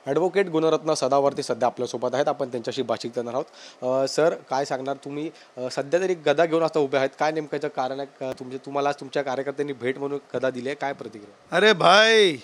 Advocate Gunratna Sadavarte सध्या आपल्यासोबत आहेत. आपण त्यांच्याशी बातचीत करणार आहोत. सर, काय सांगणार तुम्ही? सध्या तरी गदा घेऊन आता उभे आहेत, काय नेमकं कारण आहे? तुम्हाला तुमच्या कार्यकर्त्यांनी भेट म्हणून गदा दिली आहे, काय प्रतिक्रिया? अरे भाई,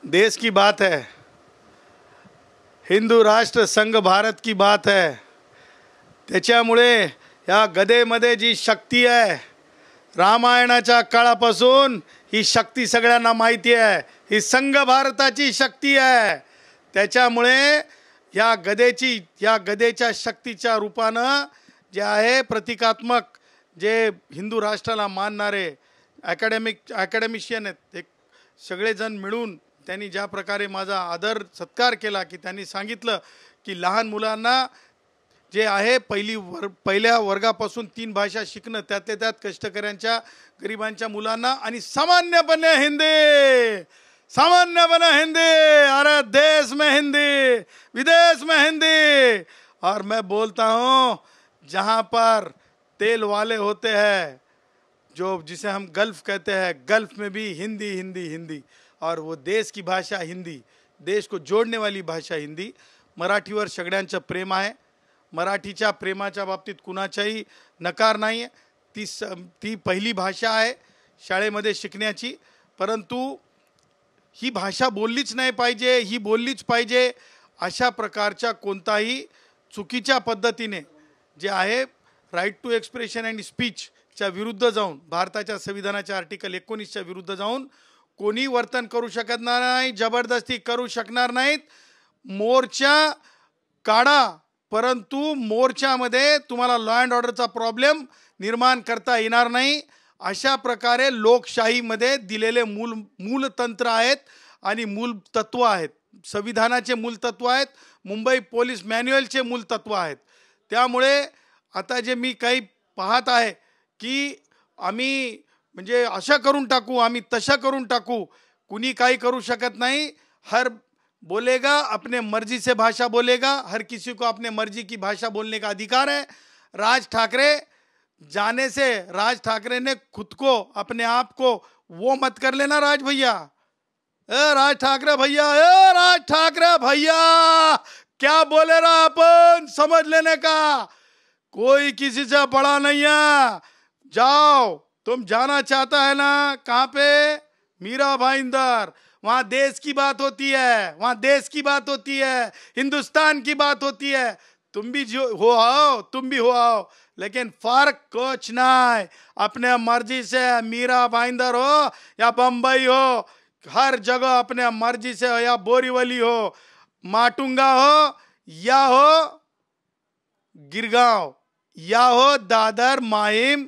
देश की बात है, हिंदू राष्ट्र संघ भारत की बात है. त्याच्यामुळे या गदेमध्ये जी शक्ती आहे, रामायणाच्या काळापासून ही शक्ती सगळ्यांना माहिती आहे. ही संघ भारताची शक्ती आहे. त्याच्यामुळे या गदेच्या शक्तीच्या रूपानं जे आहे प्रतिकात्मक, जे हिंदू राष्ट्राला मानणारे अकॅडमिशियन आहेत, एक सगळेजण मिळून त्यांनी ज्या प्रकारे माझा आदर सत्कार केला, की त्यांनी सांगितलं की लहान मुलांना जे आहे पहिल्या वर्गापासून 3 भाषा शिकणं, त्यातल्या त्यात कष्टकऱ्यांच्या गरिबांच्या मुलांना, आणि सामान्यपणे हिंदी, अरे देश में हिंदी, विदेश में हिंदी. और मैं बोलता हूँ, जहाँ पर तेल वाले होते हैं, जो जिसे हम गल्फ कहते हैं, गल्फ में भी हिंदी हिंदी हिंदी. और वो देश की भाषा हिंदी, देश को जोडणे वाली भाषा हिंदी. मराठीवर सगळ्यांचं प्रेम आहे. मराठीच्या प्रेमाच्या बाबतीत कुणाचाही नकार नाही आहे. ती पहिली भाषा आहे शाळेमध्ये शिकण्याची. परंतु ही भाषा बोललीच नाही पाहिजे, ही बोललीच पाहिजे अशा प्रकारच्या कोणताही चुकीच्या पद्धतीने जे आहे राईट टू एक्सप्रेशन अँड स्पीचच्या विरुद्ध जाऊन, भारताच्या संविधानाच्या आर्टिकल 19च्या विरुद्ध जाऊन कोणी वर्तन करू शकत नाही, जबरदस्ती करू शकणार नाहीत. मोर्चा काढा, परंतु मोर्चामध्ये तुम्हाला लॉ अँड ऑर्डरचा प्रॉब्लेम निर्माण करता येणार नाही. अशा प्रकारे लोकशाहीमध्ये दिलेले मूलतंत्र आहेत आणि मूलतत्व आहेत. संविधानाचे मूलतत्व आहेत, मुंबई पोलीस मॅन्युअलचे मूलतत्व आहेत. त्यामुळे आता जे मी काही पाहत आहे की आम्ही म्हणजे असं करून टाकू, आम्ही तसं करून टाकू, कुणी काही करू शकत नाही. हर बोलेगा अपने मर्जी से भाषा बोलेगा, हर किसी को अपने मर्जी की भाषा बोलने का अधिकार है. राज ठाकरे जाने से राज ठाकरे ने खुद को, अपने आप को वो मत कर लेना राज भैया. राज ठाकरे भैया क्या बोले रहा, अपन समझ लेने का. कोई किसी से बड़ा नहीं है. जाओ, तुम जाना चाहता है ना कहाँ पे, मीरा भाईंदर, वहाँ देश की बात होती है, वहाँ देश की बात होती है, हिंदुस्तान की बात होती है. तुम भी जो हो आओ, तुम भी हो आओ, लेकिन फर्क कुछ नहीं. अपने मर्जी से मीरा भाईंदर हो या बम्बई हो, हर जगह अपने मर्जी से हो, या बोरीवली हो, माटुंगा हो, या हो गिरगांव, या हो दादर माहिम,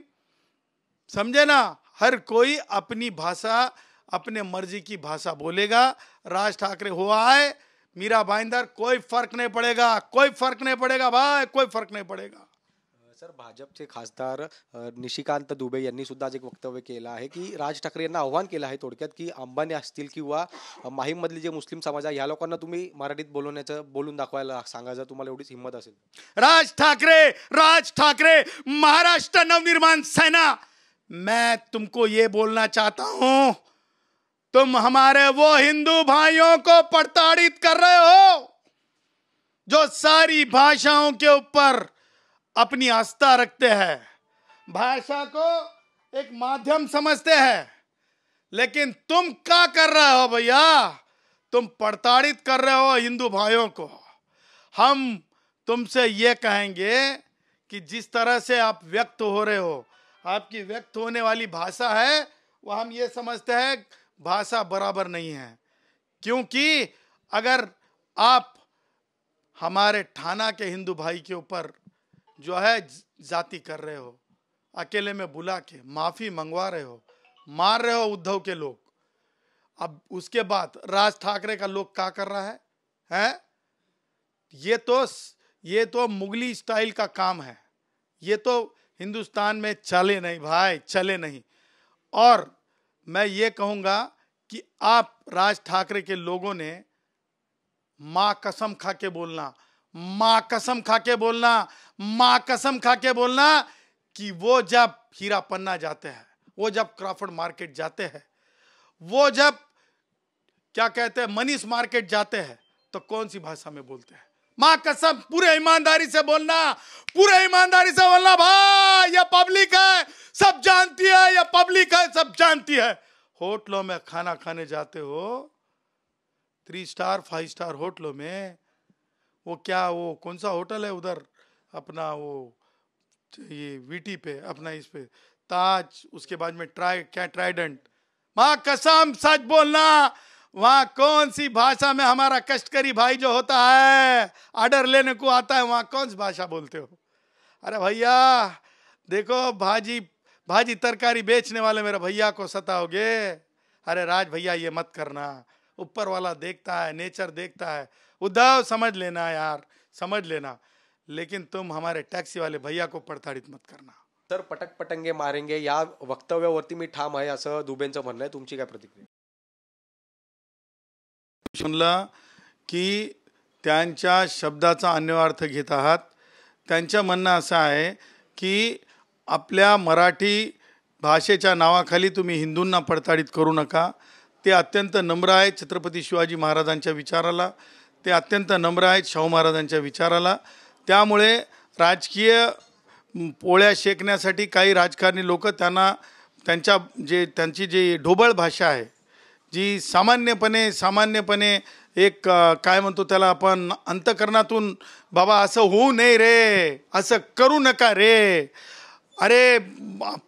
समझे ना. हर कोई अपनी भाषा, अपने मर्जी की भाषा बोलेगा. राज ठाकरे हुआ है, मीरा भाईंदर, कोई फर्क नहीं पड़ेगा, कोई फर्क नहीं पड़ेगा भाई, कोई फर्क नहीं पड़ेगा. सर, भाजपचे खासदार निशिकांत दुबे यांनी सुद्धा आज एक वक्तव्य केलं आहे की राज ठाकरे यांना आव्हान केलं आहे थोडक्यात, की अंबानी असतील किंवा माहीममधले जे मुस्लिम समाज आहे, ह्या लोकांना तुम्ही मराठीत बोलून दाखवायला सांगा, जर तुम्हाला एवढीच हिंमत असेल. राज ठाकरे महाराष्ट्र नवनिर्माण सेना, मैं तुमको ये बोलना चाहता हूं, तुम हमारे वो हिंदू भाइयों को प्रताड़ित कर रहे हो जो सारी भाषाओं के ऊपर अपनी आस्था रखते हैं, भाषा को एक माध्यम समझते हैं. लेकिन तुम क्या कर रहे हो भैया, तुम प्रताड़ित कर रहे हो हिंदू भाइयों को. हम तुमसे ये कहेंगे कि जिस तरह से आप व्यक्त हो रहे हो, आपकी व्यक्त होने वाली भाषा है, वो हम ये समझते हैं भाषा बराबर नहीं है. क्योंकि अगर आप हमारे ठाणा के हिंदू भाई के ऊपर जो है जाति कर रहे हो, अकेले में बुला के माफी मंगवा रहे हो, मार रहे हो उद्धव के लोग, अब उसके बाद राज ठाकरे का लोग क्या कर रहा है? ये तो मुगली स्टाइल का काम है. ये तो हिंदुस्तान में चले नहीं भाई, चले नहीं. और मैं ये कहूँगा कि आप राज ठाकरे के लोगों ने माँ कसम खा के बोलना, माँ कसम खा के बोलना कि वो जब हीरा पन्ना जाते हैं, वो जब क्रॉफर्ड मार्केट जाते हैं, वो जब क्या कहते हैं मनीष मार्केट जाते हैं, तो तो कौन सी भाषा में बोलते हैं? माँ कसम, पूरे ईमानदारी से बोलना, पूरे ईमानदारी से बोलना भाई, ये पब्लिक है सब जानती है, ये पब्लिक है सब जानती है। होटलों में खाना खाने जाते हो, 3 स्टार 5 स्टार होटलों में, वो क्या, वो कौन सा होटल है उधर अपना, वो ये वीटी पे अपना, इस पे ताज, उसके बाद में ट्राइडेंट। माँ कसम सच बोलना, वहां कौन सी भाषा में हमारा कष्टकरी भाई जो होता है, ऑर्डर लेने को आता है, वहां कौन सी भाषा बोलते हो? अरे भैया देखो, भाजी तरकारी बेचने वाले मेरे भैया को सताओगे। अरे राज भैया ये मत करना, ऊपर वाला देखता है, नेचर देखता है। उद्धव समझ लेना यार, समझ लेना, लेकिन तुम हमारे टॅक्सी वाले भैया को पडताळीत मत करना। तर पटक पटंगे मारेंगे या वक्तव्यावरती मी ठाम आहे असं दुबेंचं म्हणणं आहे. तुमची काय प्रतिक्रिया? म्हणलं की त्यांच्या शब्दाचा अन्वयार्थ घेत आहात. त्यांचं म्हणणं असं आहे की आपल्या मराठी भाषेच्या नावाखाली तुम्ही हिंदूंना पडताळीत करू नका. ते अत्यंत नम्र आहेत छत्रपती शिवाजी महाराजांच्या विचाराला, ते अत्यंत नम्र आहेत शाहू महाराजांच्या विचाराला. त्यामुळे राजकीय पोळ्या शेकण्यासाठी काही राजकारणी लोक त्यांची जी ढोबळ भाषा आहे, जी सामान्यपणे एक काय म्हणतो त्याला आपण, अंतकरणातून बाबा असं होऊ नये रे, असं करू नका रे, अरे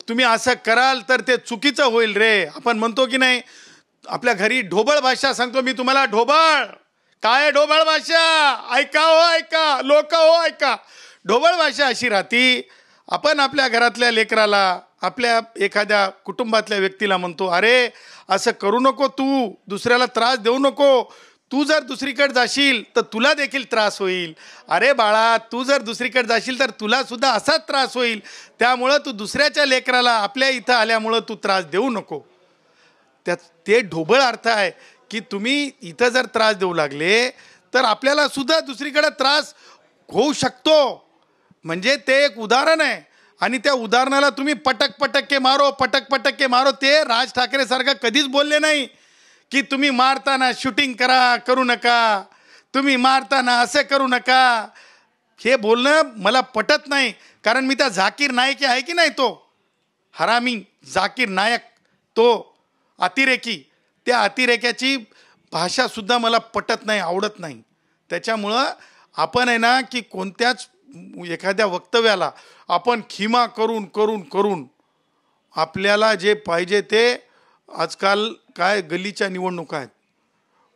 तुम्ही असं कराल तर ते चुकीचं होईल रे, आपण म्हणतो की नाही. आपल्या घरी ढोबळ भाषा सांगतो मी तुम्हाला. ढोबळ काय, ढोबळ भाषा ऐका हो, ऐका लोक हो, ऐका. ढोबळ भाषा अशी राहती, आपण आपल्या घरातल्या लेकराला, आपल्या एखाद्या कुटुंबातल्या व्यक्तीला म्हणतो, अरे असं करू नको, तू दुसऱ्याला त्रास देऊ नको, तू जर दुसरीकडे जाशील तर तुला देखील त्रास होईल. अरे बाळा, तू जर दुसरीकडे जाशील तर तुला सुद्धा असाच त्रास होईल. त्यामुळं तू दुसऱ्याच्या लेकराला आपल्या इथं आल्यामुळं तू त्रास देऊ नको. ते ढोबळ अर्थ आहे की तुम्ही इथं जर त्रास देऊ लागले तर आपल्याला सुद्धा दुसरीकडे त्रास होऊ शकतो. म्हणजे ते एक उदाहरण आहे, आणि त्या उदाहरणाला तुम्ही पटक पटके मारो. ते राज ठाकरे सारखं कधीच बोलले नाही की तुम्ही मारताना शूटिंग करू नका, तुम्ही मारताना असं करू नका. हे बोलणं मला पटत नाही, कारण मी त्या झाकीर नाईक आहे की नाही, तो हरामी झाकीर नायक, तो अतिरेकी, त्या अतिरेक्याची भाषासुद्धा मला पटत नाही, आवडत नाही. त्याच्यामुळं आपण आहे ना की कोणत्याच एखाद्या वक्तव्याला आपण खिमा करून आपल्याला जे पाहिजे ते, आजकाल काय गल्लीच्या निवडणुका आहेत,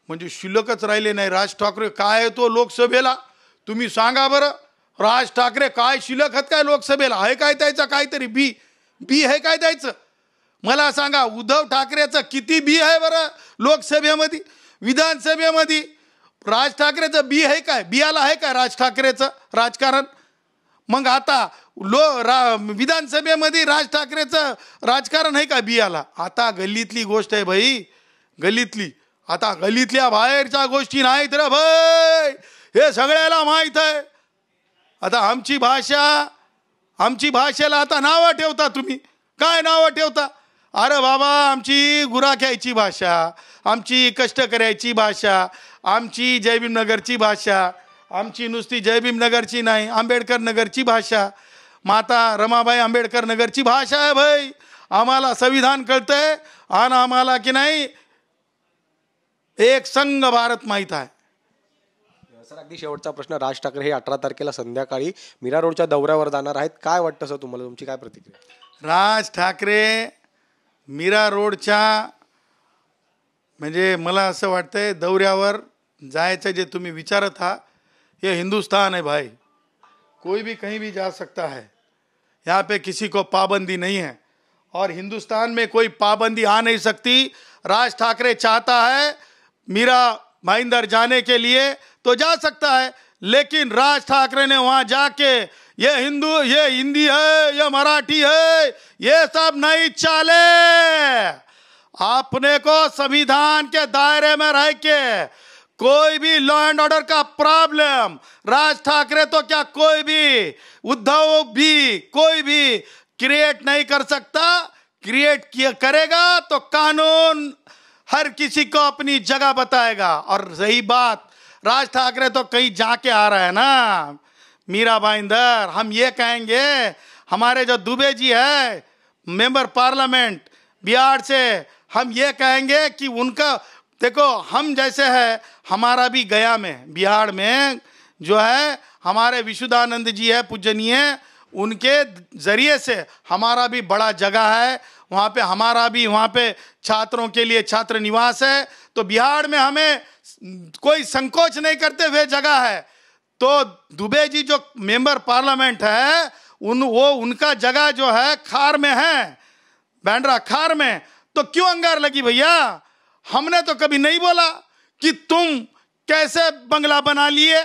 म्हणजे शिल्लकच राहिले नाही. राज ठाकरे काय तो लोकसभेला, तुम्ही सांगा बरं, राज ठाकरे काय शिल्लक आहेत काय लोकसभेला? आहे काय त्याचं काहीतरी बी आहे काय द्यायचं? मला सांगा, उद्धव ठाकरेचं किती बी आहे बरं लोकसभेमध्ये, विधानसभेमध्ये? राज ठाकरेचं बी आहे काय? बियाला आहे काय राज ठाकरेचं राजकारण? मग आता विधानसभेमध्ये राज ठाकरेचं राजकारण आहे का बियाला? आता गल्लीतली गोष्ट आहे भाई, गल्लीतली. आता गल्लीतल्या बाहेरच्या गोष्टी नाहीत रे भाई, हे सगळ्याला माहीत आहे. आता आमची भाषेला आता नावं ठेवता तुम्ही. काय नावं ठेवता? अरे बाबा, आमची गुराख्याची भाषा, आमची कष्टकऱ्याची भाषा, आमची जयभीमनगरची भाषा, आमची नुसती जयभीमनगरची नाही, आंबेडकर नगरची भाषा, माता रमाबाई आंबेडकर नगरची भाषा आहे भाई. आम्हाला संविधान कळतंय, आणि आम्हाला की नाही एक संघ भारत माहीत आहे. सर, अगदी शेवटचा प्रश्न. राज ठाकरे हे 18 तारखेला संध्याकाळी मीरा रोडच्या दौऱ्यावर जाणार आहेत. काय वाटतं सर तुम्हाला, तुमची काय प्रतिक्रिया? राज ठाकरे मीरा रोडच्या, म्हणजे मला असं वाटतंय दौऱ्यावर जायचं जे तुम्ही विचारत आहात, ये हिंदुस्तान है भाई, कोई भी कहीं भी जा सकता है. यहाँ पे किसी को पाबंदी नहीं है, और हिंदुस्तान में कोई पाबंदी आ नहीं सकती. राज ठाकरे चाहता है मीरा भाईंदर जाने के लिए तो जा सकता है, लेकिन राज ठाकरे ने वहाँ जाके ये हिंदू, ये हिंदी है, ये मराठी है, ये सब नहीं चले. आपने को संविधान के दायरे में रह के कोई भी लॉ एंड ऑर्डर का प्रॉब्लम, राज ठाकरे तो क्या कोई भी, उद्धव भी, कोई भी क्रिएट नहीं कर सकता. क्रिएट करेगा तो कानून हर किसी को अपनी जगह बताएगा. और रही बात राज ठाकरे तो कहीं जाके आ रहा है ना मीरा भाईंदर। हम ये कहेंगे, हमारे जो दुबे जी है मेंबर पार्लियामेंट बिहार से, हम ये कहेंगे कि उनका देखो, हम जैसे है, हमारा भी गया में बिहार में जो है हमारे विशुद्धानंद जी है पूजनीय, उनके जरिए से हमारा भी बड़ा जगह है वहाँ पे, हमारा भी वहाँ पे छात्रों के लिए छात्र निवास है। तो बिहार में हमें कोई संकोच नहीं करते हुए जगह है। तो दुबे जी जो मेंबर पार्लियामेंट है उनका जगह जो है खार में है, बैंड्रा खार में। तो क्यों अंगार लगी भैया? हमने तो कभी नहीं बोला कि तुम कैसे बंगला बना लिए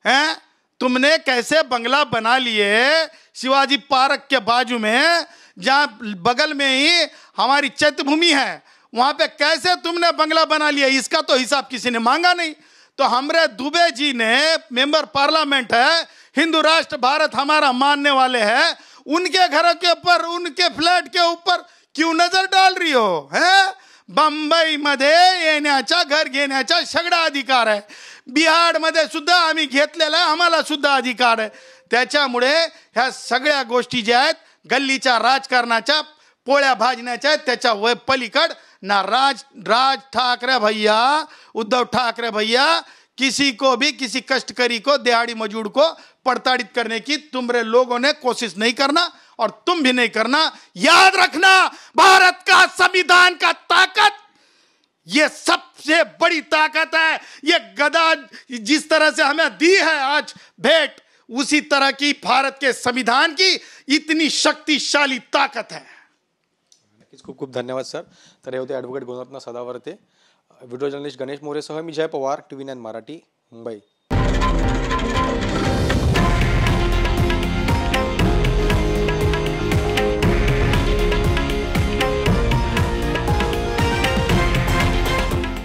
हैं, तुमने कैसे बंगला बना लिए शिवाजी पार्क के बाजू में, जहां बगल में ही हमारी चैत्यभूमि है, वहां पे कैसे तुमने बंगला बना लिया, इसका तो हिसाब किसी ने मांगा नहीं। तो हमरे दुबे जी ने मेंबर पार्लियामेंट है, हिंदू राष्ट्र भारत हमारा मानने वाले हैं, उनके घरों के ऊपर, उनके फ्लैट के ऊपर क्यों नजर डाल रही हो? है बंबई मध्ये येण्याचा, घर घेण्याचा सगळा अधिकार आहे, बिहार मध्ये सुद्धा आम्ही घेतलेला आहे, आम्हाला सुद्धा अधिकार आहे। त्याच्यामुळे ह्या सगळ्या गोष्टी ज्या आहेत गल्लीच्या राजकारणाच्या पोळ्या भाजण्याच्या आहेत, त्याच्या वय पलीकड ना राज ठाकरे भैया, उद्धव ठाकरे भैया किसी को भी, किसी कष्टकरी को, दिहाड़ी मजदूर को प्रताड़ित करने की तुम्हारे लोगों ने कोशिश नहीं करना और तुम भी नहीं करना। याद रखना, भारत का संविधान का ताकत ये सबसे बड़ी ताकत है। ये गदा जिस तरह से हमें दी है आज भेंट, उसी तरह की भारत के संविधान की इतनी शक्तिशाली ताकत है। नक्कीच खूप खूप धन्यवाद सर। तर हे होते advocate Gunratna Sadavarte, video journalist Ganesh मोरेसह मी जय पवार, TV9 मराठी, मुंबई।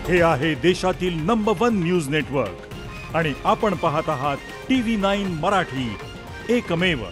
हे आहे देशातील नंबर 1 न्यूज नेटवर्क आणि आपण पाहत आहात TV9 मराठी, एकमेव।